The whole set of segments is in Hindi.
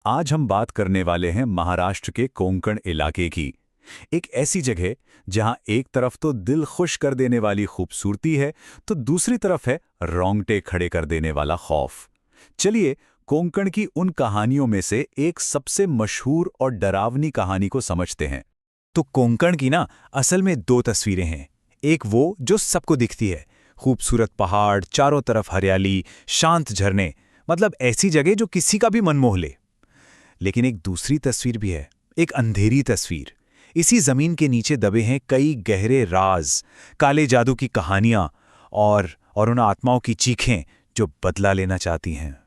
आज हम बात करने वाले हैं महाराष्ट्र के कोंकण इलाके की। एक ऐसी जगह जहां एक तरफ तो दिल खुश कर देने वाली खूबसूरती है, तो दूसरी तरफ है रोंगटे खड़े कर देने वाला खौफ। चलिए कोंकण की उन कहानियों में से एक सबसे मशहूर और डरावनी कहानी को समझते हैं। तो कोंकण की ना असल में दो तस्वीरें हैं। एक वो जो सबको दिखती है, खूबसूरत पहाड़, चारों तरफ हरियाली, शांत झरने, मतलब ऐसी जगह जो किसी का भी मन मोह ले। लेकिन एक दूसरी तस्वीर भी है, एक अंधेरी तस्वीर। इसी जमीन के नीचे दबे हैं कई गहरे राज, काले जादू की कहानियां और उन आत्माओं की चीखें जो बदला लेना चाहती हैं।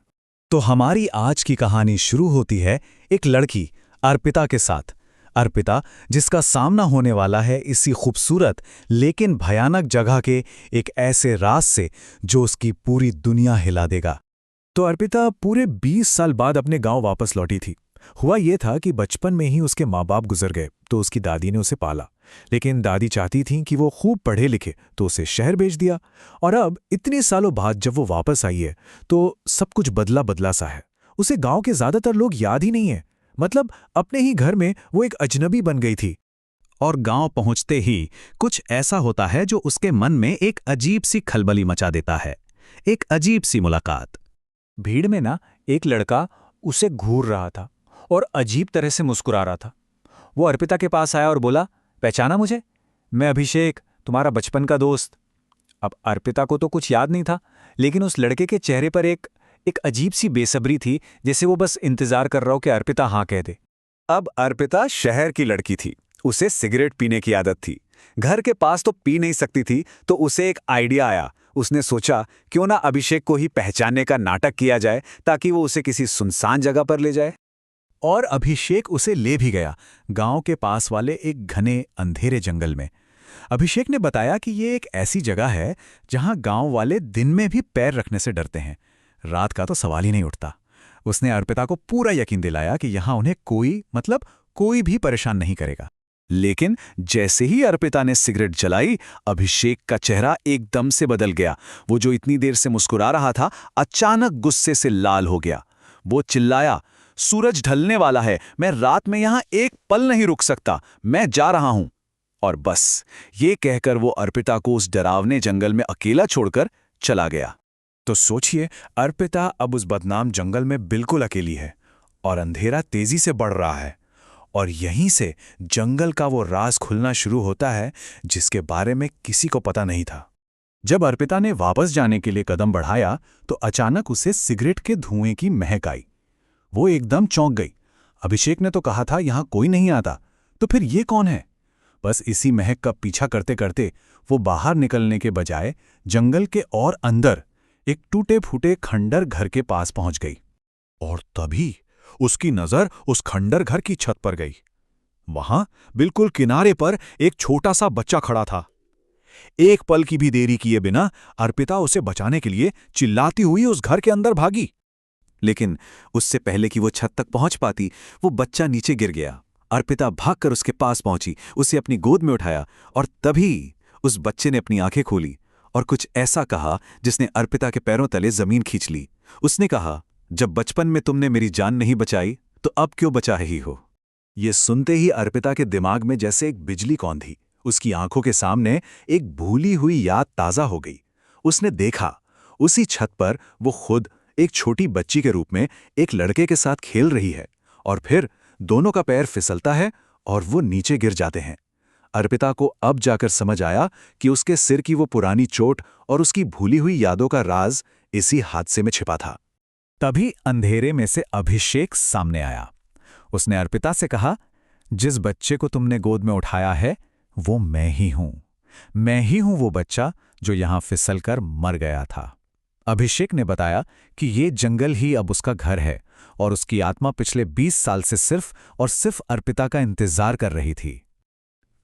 तो हमारी आज की कहानी शुरू होती है एक लड़की अर्पिता के साथ। अर्पिता जिसका सामना होने वाला है इसी खूबसूरत लेकिन भयानक जगह के एक ऐसे राज से जो उसकी पूरी दुनिया हिला देगा। तो अर्पिता पूरे 20 साल बाद अपने गांव वापस लौटी थी। हुआ ये था कि बचपन में ही उसके माँ बाप गुजर गए, तो उसकी दादी ने उसे पाला। लेकिन दादी चाहती थी कि वो खूब पढ़े लिखे, तो उसे शहर भेज दिया। और अब इतने सालों बाद जब वो वापस आई है तो सब कुछ बदला बदला सा है। उसे गांव के ज्यादातर लोग याद ही नहीं है, मतलब अपने ही घर में वो एक अजनबी बन गई थी। और गांव पहुंचते ही कुछ ऐसा होता है जो उसके मन में एक अजीब सी खलबली मचा देता है। एक अजीब सी मुलाकात। भीड़ में ना एक लड़का उसे घूर रहा था और अजीब तरह से मुस्कुरा रहा था। वो अर्पिता के पास आया और बोला, पहचाना मुझे? मैं अभिषेक, तुम्हारा बचपन का दोस्त। अब अर्पिता को तो कुछ याद नहीं था, लेकिन उस लड़के के चेहरे पर एक अजीब सी बेसब्री थी, जैसे वो बस इंतजार कर रहा हो कि अर्पिता हाँ कह दे। अब अर्पिता शहर की लड़की थी, उसे सिगरेट पीने की आदत थी। घर के पास तो पी नहीं सकती थी, तो उसे एक आइडिया आया। उसने सोचा क्यों ना अभिषेक को ही पहचानने का नाटक किया जाए, ताकि वो उसे किसी सुनसान जगह पर ले जाए। और अभिषेक उसे ले भी गया, गांव के पास वाले एक घने अंधेरे जंगल में। अभिषेक ने बताया कि ये एक ऐसी जगह है जहां गांव वाले दिन में भी पैर रखने से डरते हैं, रात का तो सवाल ही नहीं उठता। उसने अर्पिता को पूरा यकीन दिलाया कि यहां उन्हें कोई भी परेशान नहीं करेगा। लेकिन जैसे ही अर्पिता ने सिगरेट जलाई, अभिषेक का चेहरा एकदम से बदल गया। वो जो इतनी देर से मुस्कुरा रहा था, अचानक गुस्से से लाल हो गया। वो चिल्लाया, सूरज ढलने वाला है, मैं रात में यहां एक पल नहीं रुक सकता, मैं जा रहा हूं। और बस ये कहकर वो अर्पिता को उस डरावने जंगल में अकेला छोड़कर चला गया। तो सोचिए, अर्पिता अब उस बदनाम जंगल में बिल्कुल अकेली है और अंधेरा तेजी से बढ़ रहा है। और यहीं से जंगल का वो राज खुलना शुरू होता है जिसके बारे में किसी को पता नहीं था। जब अर्पिता ने वापस जाने के लिए कदम बढ़ाया तो अचानक उसे सिगरेट के धुएं की महक आई। वो एकदम चौंक गई। अभिषेक ने तो कहा था यहां कोई नहीं आता, तो फिर ये कौन है? बस इसी महक का पीछा करते करते वो बाहर निकलने के बजाय जंगल के और अंदर एक टूटे फूटे खंडर घर के पास पहुंच गई। और तभी उसकी नजर उस खंडर घर की छत पर गई। वहां बिल्कुल किनारे पर एक छोटा सा बच्चा खड़ा था। एक पल की भी देरी किए बिना अर्पिता उसे बचाने के लिए चिल्लाती हुई उस घर के अंदर भागी। लेकिन उससे पहले कि वो छत तक पहुंच पाती, वो बच्चा नीचे गिर गया। अर्पिता भागकर उसके पास पहुंची, उसे अपनी गोद में उठाया और तभी उस बच्चे ने अपनी आंखें खोली और कुछ ऐसा कहा जिसने अर्पिता के पैरों तले जमीन खींच ली। उसने कहा, जब बचपन में तुमने मेरी जान नहीं बचाई तो अब क्यों बचा ही हो? ये सुनते ही अर्पिता के दिमाग में जैसे एक बिजली कौंधी। उसकी आंखों के सामने एक भूली हुई याद ताजा हो गई। उसने देखा, उसी छत पर वो खुद एक छोटी बच्ची के रूप में एक लड़के के साथ खेल रही है, और फिर दोनों का पैर फिसलता है और वो नीचे गिर जाते हैं। अर्पिता को अब जाकर समझ आया कि उसके सिर की वो पुरानी चोट और उसकी भूली हुई यादों का राज इसी हादसे में छिपा था। तभी अंधेरे में से अभिषेक सामने आया। उसने अर्पिता से कहा, जिस बच्चे को तुमने गोद में उठाया है वो मैं ही हूं। मैं ही हूं वो बच्चा जो यहां फिसलकर मर गया था। अभिषेक ने बताया कि ये जंगल ही अब उसका घर है और उसकी आत्मा पिछले 20 साल से सिर्फ और सिर्फ अर्पिता का इंतजार कर रही थी।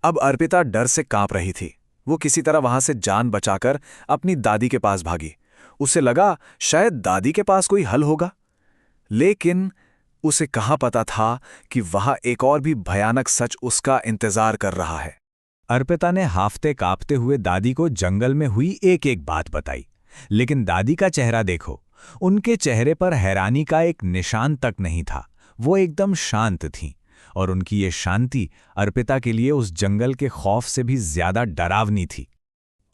अब अर्पिता डर से कांप रही थी। वो किसी तरह वहां से जान बचाकर अपनी दादी के पास भागी। उसे लगा शायद दादी के पास कोई हल होगा, लेकिन उसे कहाँ पता था कि वहां एक और भी भयानक सच उसका इंतजार कर रहा है। अर्पिता ने हाफते कांपते हुए दादी को जंगल में हुई एक एक बात बताई, लेकिन दादी का चेहरा देखो, उनके चेहरे पर हैरानी का एक निशान तक नहीं था। वो एकदम शांत थीं और उनकी ये शांति अर्पिता के लिए उस जंगल के खौफ से भी ज्यादा डरावनी थी।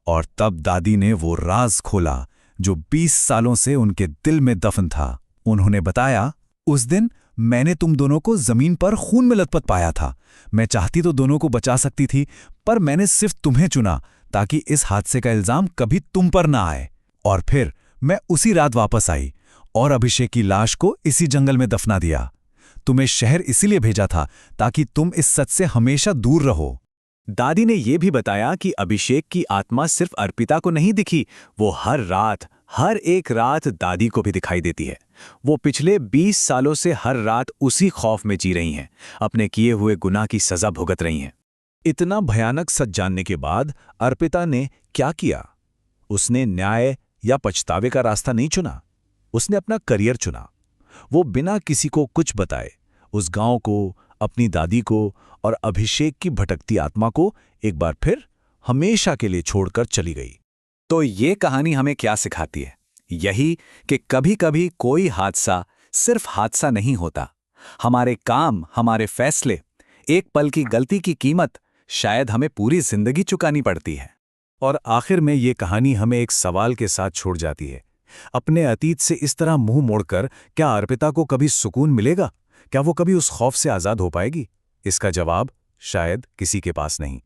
और तब दादी ने वो राज खोला जो 20 सालों से उनके दिल में दफन था। उन्होंने बताया, उस दिन मैंने तुम दोनों को जमीन पर खून में लथपथ पाया था। मैं चाहती तो दोनों को बचा सकती थी, पर मैंने सिर्फ तुम्हें चुना ताकि इस हादसे का इल्जाम कभी तुम पर ना आए। और फिर मैं उसी रात वापस आई और अभिषेक की लाश को इसी जंगल में दफना दिया। तुम्हें शहर इसीलिए भेजा था ताकि तुम इस सच से हमेशा दूर रहो। दादी ने यह भी बताया कि अभिषेक की आत्मा सिर्फ अर्पिता को नहीं दिखी, वो हर रात, हर एक रात दादी को भी दिखाई देती है। वो पिछले 20 सालों से हर रात उसी खौफ में जी रही हैं, अपने किए हुए गुनाह की सजा भुगत रही हैं। इतना भयानक सच जानने के बाद अर्पिता ने क्या किया? उसने न्याय या पछतावे का रास्ता नहीं चुना, उसने अपना करियर चुना। वो बिना किसी को कुछ बताए उस गांव को, अपनी दादी को और अभिषेक की भटकती आत्मा को एक बार फिर हमेशा के लिए छोड़कर चली गई। तो ये कहानी हमें क्या सिखाती है? यही कि कभी-कभी कोई हादसा सिर्फ हादसा नहीं होता। हमारे काम, हमारे फैसले, एक पल की गलती की कीमत शायद हमें पूरी जिंदगी चुकानी पड़ती है। और आखिर में ये कहानी हमें एक सवाल के साथ छोड़ जाती है। अपने अतीत से इस तरह मुंह मोड़कर क्या अर्पिता को कभी सुकून मिलेगा? क्या वो कभी उस खौफ से आज़ाद हो पाएगी? इसका जवाब शायद किसी के पास नहीं।